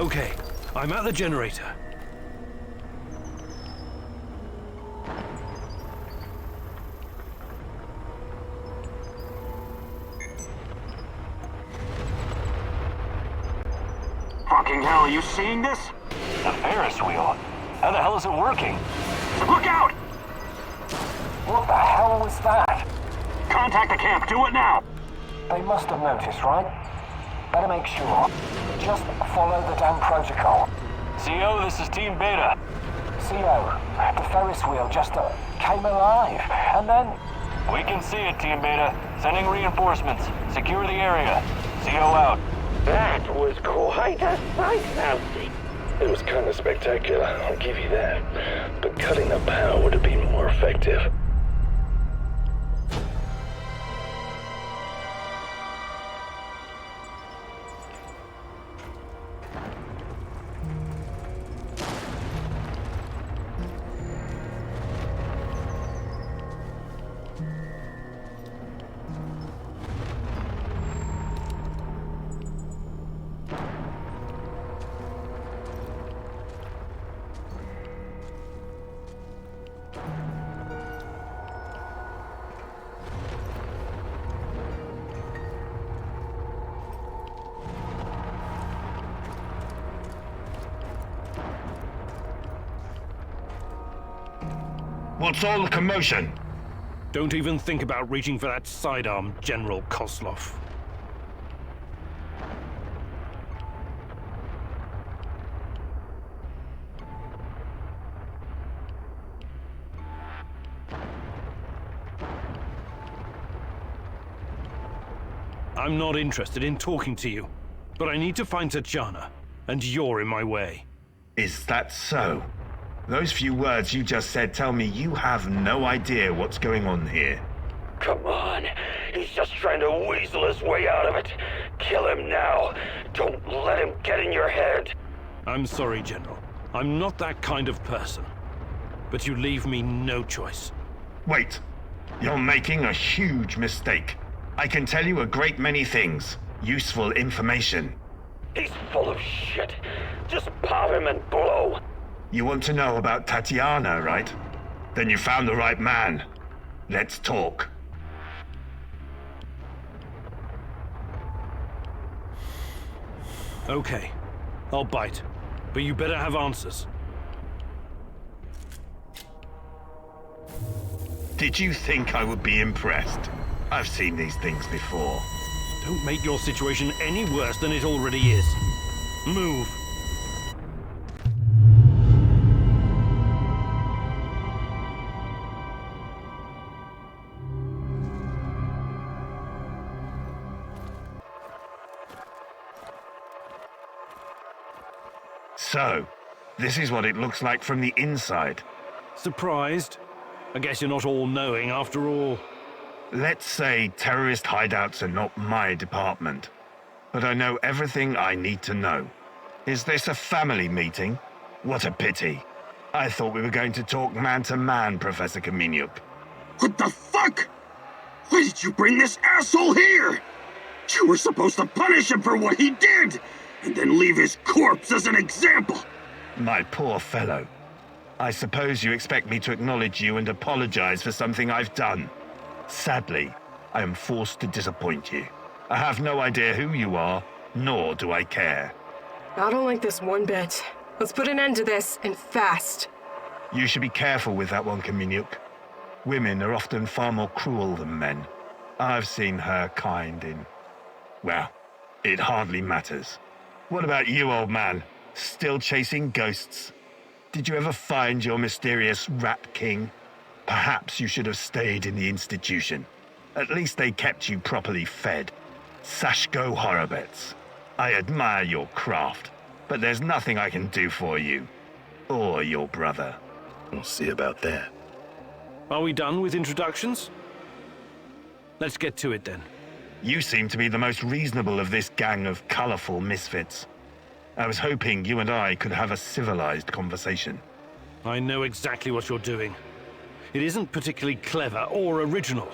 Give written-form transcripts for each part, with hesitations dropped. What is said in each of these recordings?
Okay, I'm at the generator. Fucking hell, are you seeing this? The Ferris wheel? How the hell is it working? Look out! What the hell was that? Contact the camp, do it now! They must have noticed, right? Better make sure. Just follow the damn protocol. CO, this is Team Beta. CO, the Ferris wheel just came alive, and then We can see it, Team Beta. Sending reinforcements. Secure the area. CO out. That was quite a sight, Nancy. It was kind of spectacular, I'll give you that. But cutting the power would have been more effective. What's all the commotion? Don't even think about reaching for that sidearm, General Koslow. I'm not interested in talking to you, but I need to find Tatjana, and you're in my way. Is that so? Those few words you just said tell me you have no idea what's going on here. Come on, he's just trying to weasel his way out of it. Kill him now. Don't let him get in your head. I'm sorry, General. I'm not that kind of person. But you leave me no choice. Wait, you're making a huge mistake. I can tell you a great many things. Useful information. He's full of shit. Just pop him and blow. You want to know about Tatiana, right? Then you found the right man. Let's talk. Okay, I'll bite. But you better have answers. Did you think I would be impressed? I've seen these things before. Don't make your situation any worse than it already is. Move. So, this is what it looks like from the inside. Surprised? I guess you're not all-knowing after all. Let's say terrorist hideouts are not my department, but I know everything I need to know. Is this a family meeting? What a pity. I thought we were going to talk man-to-man, Professor Kamieniuk. What the fuck? Why did you bring this asshole here? You were supposed to punish him for what he did, and then leave his corpse as an example. My poor fellow. I suppose you expect me to acknowledge you and apologize for something I've done. Sadly, I am forced to disappoint you. I have no idea who you are, nor do I care. I don't like this one bit. Let's put an end to this, and fast. You should be careful with that one, Kamieniuk. Women are often far more cruel than men. I've seen her kind in... well, it hardly matters. What about you, old man? Still chasing ghosts? Did you ever find your mysterious Rat King? Perhaps you should have stayed in the institution. At least they kept you properly fed. Sashko Horobets. I admire your craft, but there's nothing I can do for you. Or your brother. We'll see about that. Are we done with introductions? Let's get to it then. You seem to be the most reasonable of this gang of colorful misfits. I was hoping you and I could have a civilized conversation. I know exactly what you're doing. It isn't particularly clever or original,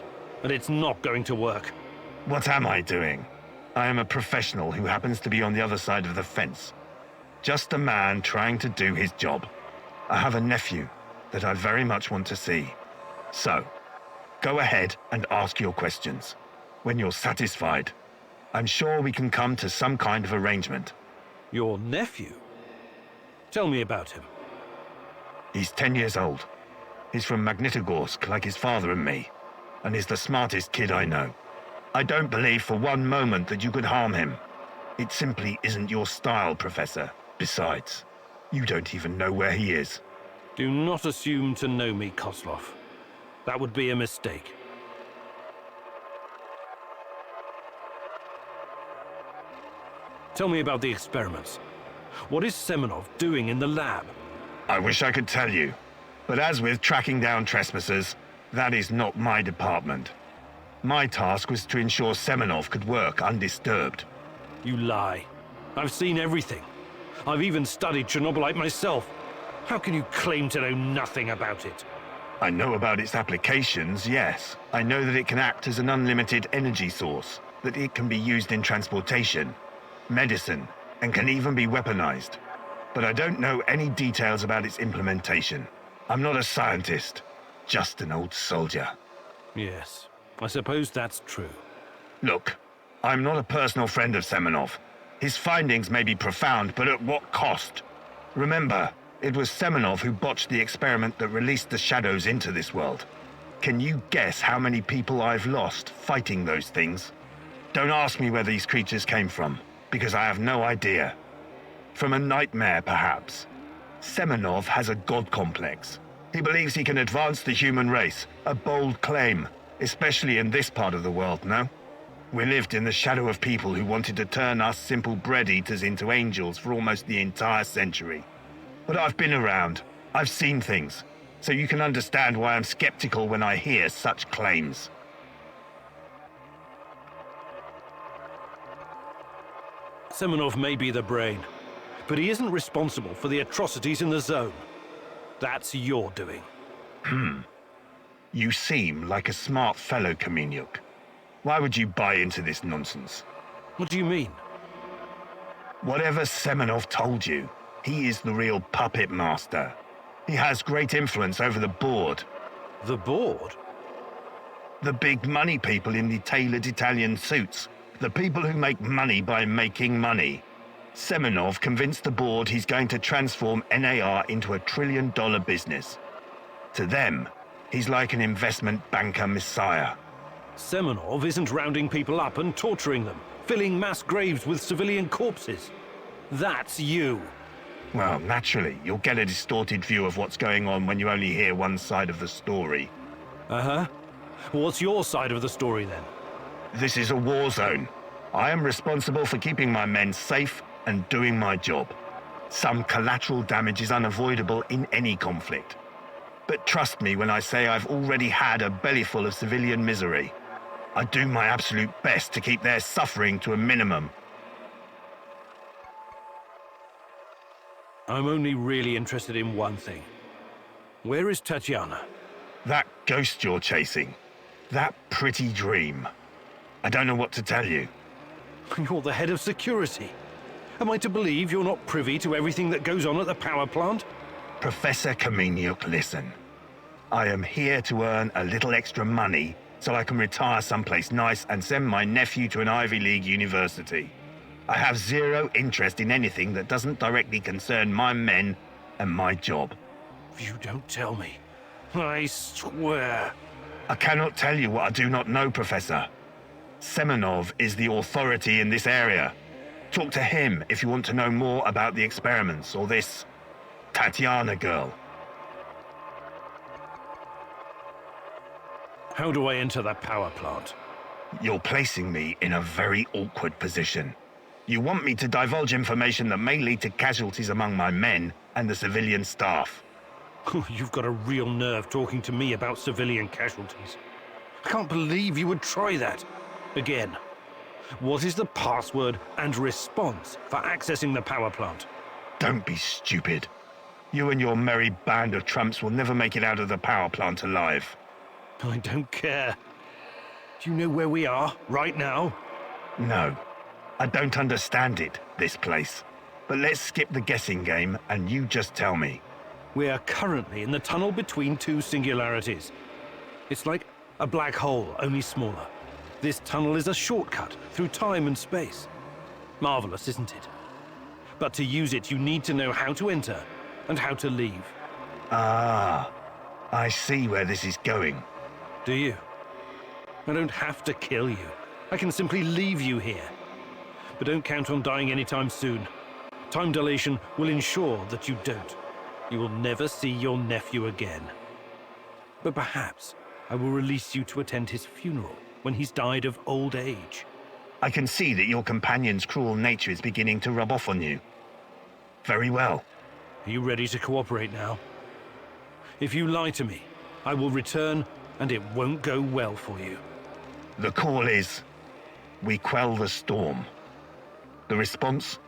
and it's not going to work. What am I doing? I am a professional who happens to be on the other side of the fence. Just a man trying to do his job. I have a nephew that I very much want to see. So, go ahead and ask your questions. When you're satisfied, I'm sure we can come to some kind of arrangement. Your nephew? Tell me about him. He's 10 years old. He's from Magnitogorsk, like his father and me, and he's the smartest kid I know. I don't believe for one moment that you could harm him. It simply isn't your style, Professor. Besides, you don't even know where he is. Do not assume to know me, Koslow. That would be a mistake. Tell me about the experiments. What is Semenov doing in the lab? I wish I could tell you, but as with tracking down trespassers, that is not my department. My task was to ensure Semenov could work undisturbed. You lie. I've seen everything. I've even studied Chernobylite myself. How can you claim to know nothing about it? I know about its applications, yes. I know that it can act as an unlimited energy source, that it can be used in transportation, medicine, and can even be weaponized. But I don't know any details about its implementation. I'm not a scientist, just an old soldier. Yes, I suppose that's true. Look, I'm not a personal friend of Semenov. His findings may be profound, but at what cost? Remember, it was Semenov who botched the experiment that released the shadows into this world. Can you guess how many people I've lost fighting those things? Don't ask me where these creatures came from, because I have no idea. From a nightmare, perhaps. Semenov has a god complex. He believes he can advance the human race, a bold claim, especially in this part of the world, no? We lived in the shadow of people who wanted to turn us simple bread-eaters into angels for almost the entire century. But I've been around. I've seen things. So you can understand why I'm skeptical when I hear such claims. Semenov may be the brain, but he isn't responsible for the atrocities in the zone. That's your doing. You seem like a smart fellow, Kamieniuk. Why would you buy into this nonsense? What do you mean? Whatever Semenov told you, he is the real puppet master. He has great influence over the board. The board? The big money people in the tailored Italian suits. The people who make money by making money. Semenov convinced the board he's going to transform NAR into a $1 trillion business. To them, he's like an investment banker messiah. Semenov isn't rounding people up and torturing them, filling mass graves with civilian corpses. That's you. Well, naturally, you'll get a distorted view of what's going on when you only hear one side of the story. Uh-huh. What's your side of the story, then? This is a war zone. I am responsible for keeping my men safe and doing my job. Some collateral damage is unavoidable in any conflict. But trust me when I say I've already had a bellyful of civilian misery. I do my absolute best to keep their suffering to a minimum. I'm only really interested in one thing. Where is Tatiana? That ghost you're chasing. That pretty dream. I don't know what to tell you. You're the head of security. Am I to believe you're not privy to everything that goes on at the power plant? Professor Kamieniuk, listen. I am here to earn a little extra money so I can retire someplace nice and send my nephew to an Ivy League university. I have zero interest in anything that doesn't directly concern my men and my job. You don't tell me. I swear. I cannot tell you what I do not know, Professor. Semenov is the authority in this area. Talk to him if you want to know more about the experiments or this Tatiana girl. How do I enter the power plant? You're placing me in a very awkward position. You want me to divulge information that may lead to casualties among my men and the civilian staff. You've got a real nerve talking to me about civilian casualties. I can't believe you would try that. Again, what is the password and response for accessing the power plant? Don't be stupid. You and your merry band of trumps will never make it out of the power plant alive. I don't care. Do you know where we are right now? No. I don't understand it, this place. But let's skip the guessing game and you just tell me. We are currently in the tunnel between two singularities. It's like a black hole, only smaller. This tunnel is a shortcut through time and space. Marvelous, isn't it? But to use it, you need to know how to enter and how to leave. Ah, I see where this is going. Do you? I don't have to kill you. I can simply leave you here. But don't count on dying anytime soon. Time dilation will ensure that you don't. You will never see your nephew again. But perhaps I will release you to attend his funeral when he's died of old age. I can see that your companion's cruel nature is beginning to rub off on you. Very well. Are you ready to cooperate now? If you lie to me, I will return, and it won't go well for you. The call is, we quell the storm. The response,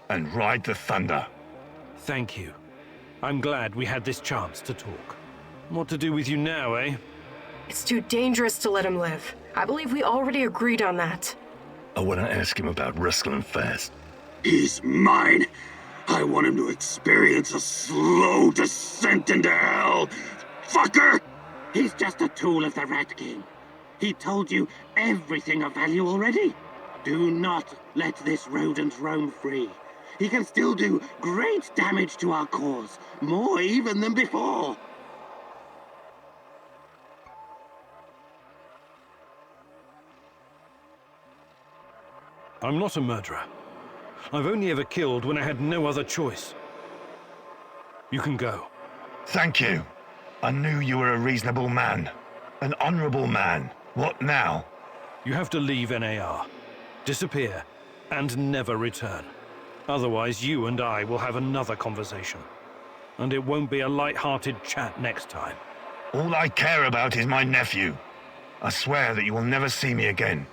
and ride the thunder. Thank you. I'm glad we had this chance to talk. What to do with you now, eh? It's too dangerous to let him live. I believe we already agreed on that. I want to ask him about rustling fast. He's mine. I want him to experience a slow descent into hell. Fucker! He's just a tool of the Rat King. He told you everything of value already. Do not let this rodent roam free. He can still do great damage to our cause, more even than before. I'm not a murderer. I've only ever killed when I had no other choice. You can go. Thank you. I knew you were a reasonable man. An honorable man. What now? You have to leave NAR, disappear, and never return. Otherwise, you and I will have another conversation. And it won't be a light-hearted chat next time. All I care about is my nephew. I swear that you will never see me again.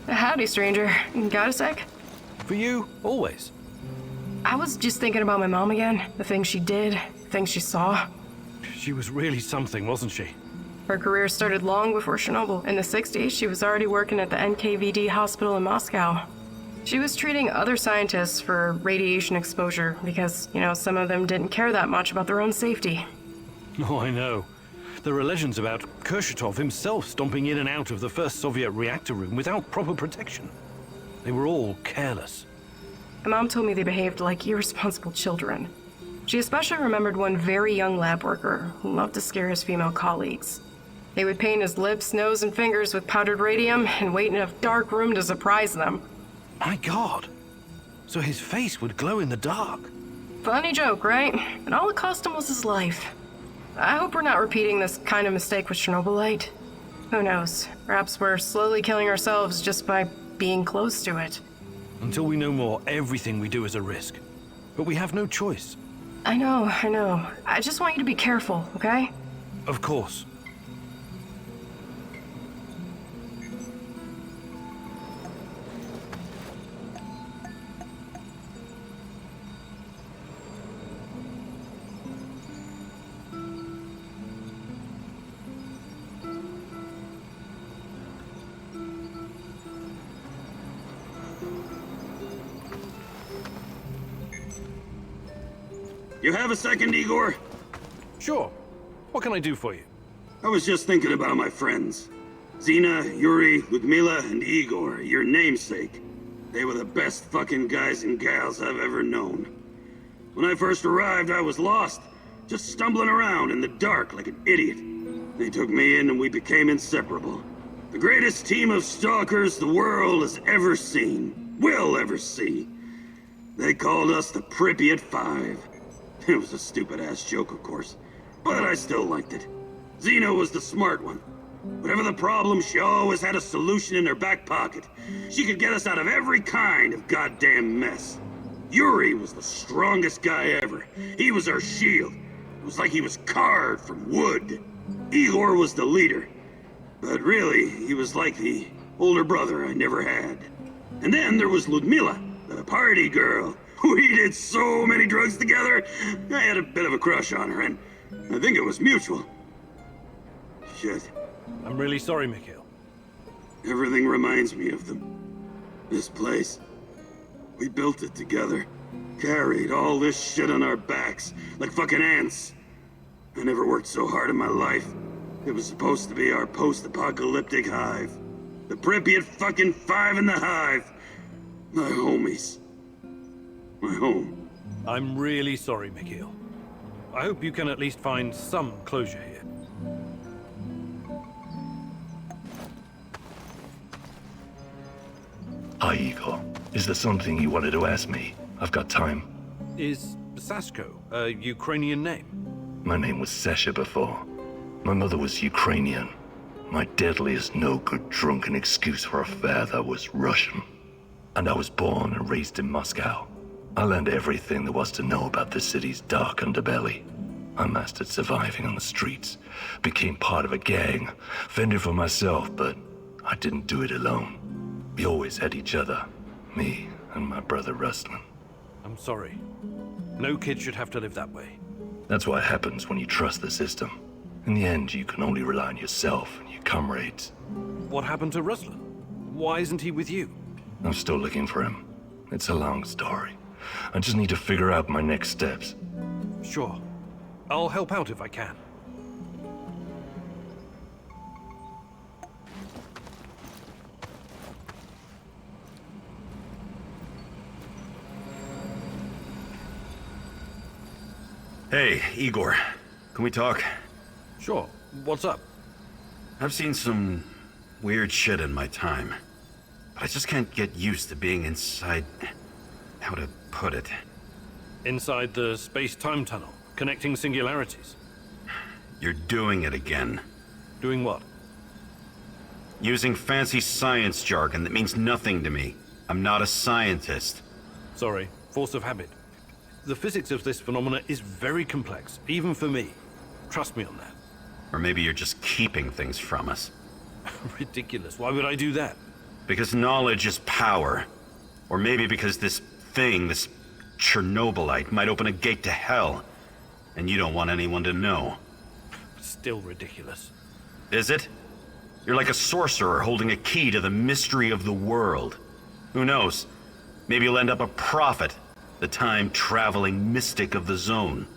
Howdy, stranger. Got a sec? For you, always. I was just thinking about my mom again. The things she did, things she saw. She was really something, wasn't she? Her career started long before Chernobyl. In the 60s, she was already working at the NKVD hospital in Moscow. She was treating other scientists for radiation exposure because, some of them didn't care that much about their own safety. Oh, I know. There are legends about Kurchatov himself stomping in and out of the first Soviet reactor room without proper protection. They were all careless. My mom told me they behaved like irresponsible children. She especially remembered one very young lab worker who loved to scare his female colleagues. They would paint his lips, nose, and fingers with powdered radium and wait in a dark room to surprise them. My God! So his face would glow in the dark. Funny joke, right? And all it cost him was his life. I hope we're not repeating this kind of mistake with Chernobylite. Who knows? Perhaps we're slowly killing ourselves just by being close to it. Until we know more, everything we do is a risk. But we have no choice. I know. I just want you to be careful, okay? Of course. You have a second, Igor? Sure. What can I do for you? I was just thinking about my friends. Zina, Yuri, Ludmila, and Igor, your namesake. They were the best fucking guys and gals I've ever known. When I first arrived, I was lost, just stumbling around in the dark like an idiot. They took me in and we became inseparable. The greatest team of stalkers the world has ever seen, will ever see. They called us the Pripyat Five. It was a stupid-ass joke, of course, but I still liked it. Zina was the smart one. Whatever the problem, she always had a solution in her back pocket. She could get us out of every kind of goddamn mess. Yuri was the strongest guy ever. He was our shield. It was like he was carved from wood. Igor was the leader. But really, he was like the older brother I never had. And then there was Ludmila, the party girl. We did so many drugs together. I had a bit of a crush on her, and I think it was mutual. Shit. I'm really sorry, Mikhail. Everything reminds me of them. This place. We built it together. Carried all this shit on our backs, like fucking ants. I never worked so hard in my life. It was supposed to be our post-apocalyptic hive. The Pripyat fucking Five in the hive. My homies. My home. I'm really sorry, Mikhail. I hope you can at least find some closure here. Hi, Igor. Is there something you wanted to ask me? I've got time. Is Sasko a Ukrainian name? My name was Sasha before. My mother was Ukrainian. My deadliest no-good drunken excuse for a father was Russian. And I was born and raised in Moscow. I learned everything there was to know about the city's dark underbelly. I mastered surviving on the streets, became part of a gang, fended for myself, but I didn't do it alone. We always had each other, me and my brother Ruslan. I'm sorry. No kid should have to live that way. That's what happens when you trust the system. In the end, you can only rely on yourself and your comrades. What happened to Ruslan? Why isn't he with you? I'm still looking for him. It's a long story. I just need to figure out my next steps. Sure. I'll help out if I can. Hey, Igor. Can we talk? Sure. What's up? I've seen some weird shit in my time. But I just can't get used to being inside... how to put it? Inside the space-time tunnel, connecting singularities. You're doing it again. Doing what? Using fancy science jargon that means nothing to me. I'm not a scientist. Sorry. Force of habit. The physics of this phenomena is very complex, even for me. Trust me on that. Or maybe you're just keeping things from us. Ridiculous. Why would I do that? Because knowledge is power. Or maybe because this thing, this Chernobylite, might open a gate to hell. And you don't want anyone to know. Still ridiculous. Is it? You're like a sorcerer holding a key to the mystery of the world. Who knows? Maybe you'll end up a prophet. The time-traveling mystic of the zone.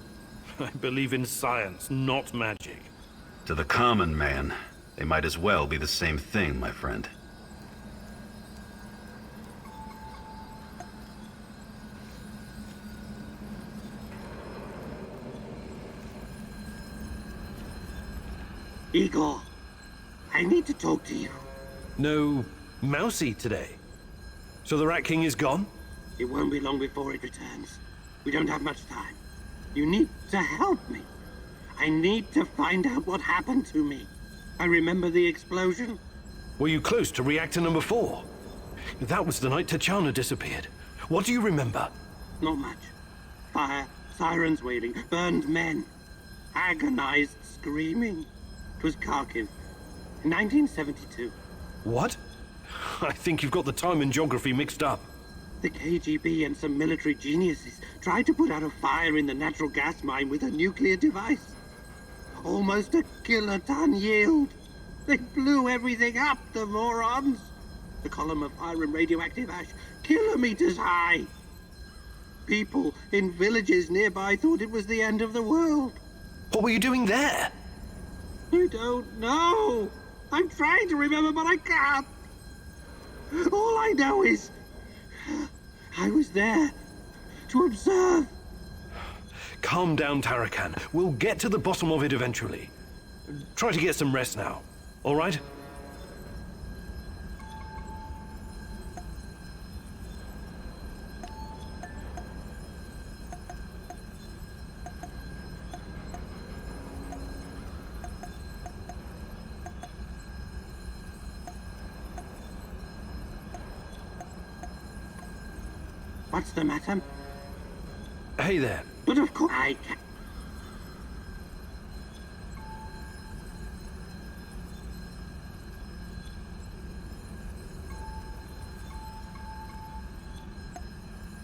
I believe in science, not magic. To the common man, they might as well be the same thing, my friend. Igor, I need to talk to you. No Mousy today. So the Rat King is gone? It won't be long before it returns. We don't have much time. You need to help me. I need to find out what happened to me. I remember the explosion. Were you close to reactor number 4? That was the night Tatiana disappeared. What do you remember? Not much. Fire, sirens wailing, burned men. Agonized screaming. It was Kharkiv. In 1972. What? I think you've got the time and geography mixed up. The KGB and some military geniuses tried to put out a fire in the natural gas mine with a nuclear device. Almost a kiloton yield. They blew everything up, the morons. The column of fire and radioactive ash, kilometers high. People in villages nearby thought it was the end of the world. What were you doing there? I don't know. I'm trying to remember, but I can't. All I know is I was there to observe. Calm down, Tarakan. We'll get to the bottom of it eventually. Try to get some rest now, all right? What's the matter? Hey there. But of course I can.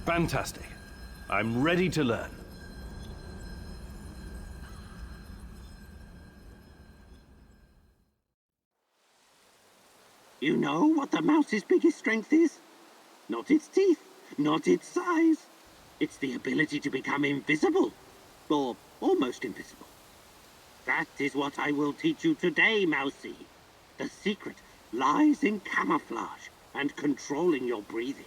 Fantastic. I'm ready to learn. You know what the mouse's biggest strength is? Not its teeth, not its size. It's the ability to become invisible, or almost invisible. That is what I will teach you today, Mousy. The secret lies in camouflage and controlling your breathing.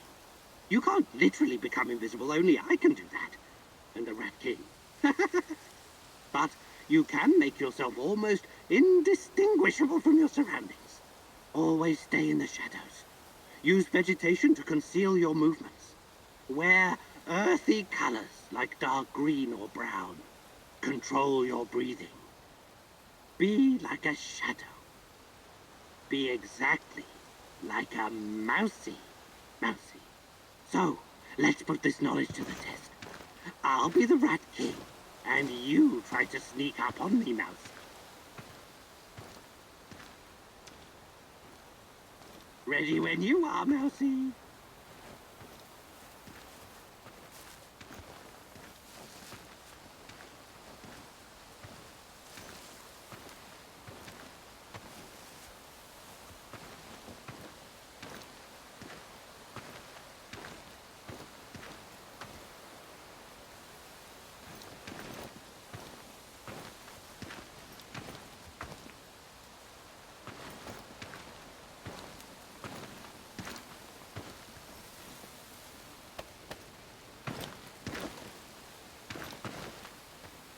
You can't literally become invisible, only I can do that. And the Rat King. But you can make yourself almost indistinguishable from your surroundings. Always stay in the shadows. Use vegetation to conceal your movements. Wear earthy colors like dark green or brown. Control your breathing. Be like a shadow. Be exactly like a mousy. Mousy. So, let's put this knowledge to the test. I'll be the Rat King, and you try to sneak up on me, Mouse. Ready when you are, Mousy.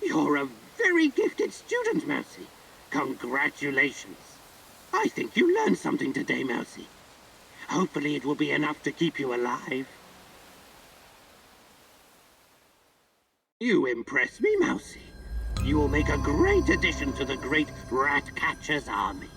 You're a very gifted student, Mousy. Congratulations. I think you learned something today, Mousy. Hopefully it will be enough to keep you alive. You impress me, Mousy. You will make a great addition to the great Rat Catcher's army.